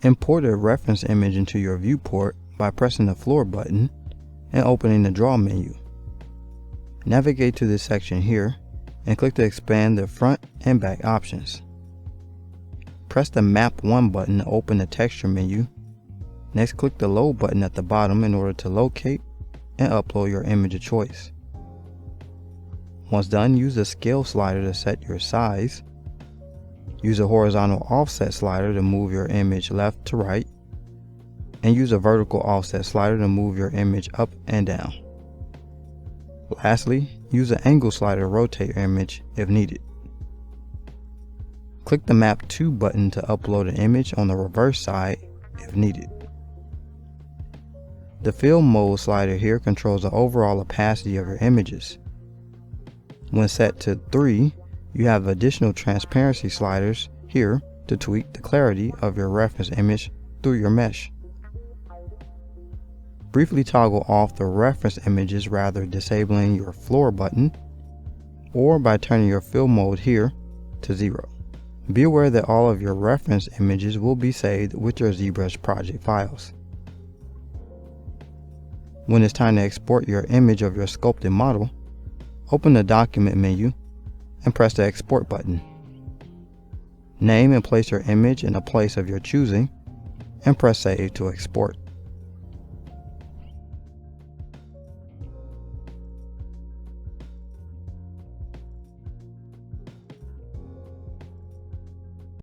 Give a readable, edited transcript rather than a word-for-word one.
Import a reference image into your viewport by pressing the Floor button and opening the Draw menu. Navigate to this section here and click to expand the front and back options. Press the Map 1 button to open the texture menu. Next, click the Load button at the bottom in order to locate and upload your image of choice. Once done, use the Scale slider to set your size. Use a horizontal offset slider to move your image left to right, and use a vertical offset slider to move your image up and down. Lastly, use an angle slider to rotate your image if needed. Click the Map 2 button to upload an image on the reverse side if needed. The Fill Mode slider here controls the overall opacity of your images. When set to 3, you have additional transparency sliders here to tweak the clarity of your reference image through your mesh. Briefly toggle off the reference images, rather disabling your Floor button, or by turning your Fill Mode here to 0. Be aware that all of your reference images will be saved with your ZBrush project files. When it's time to export your image of your sculpted model, open the Document menu and press the Export button. Name and place your image in a place of your choosing and press Save to export.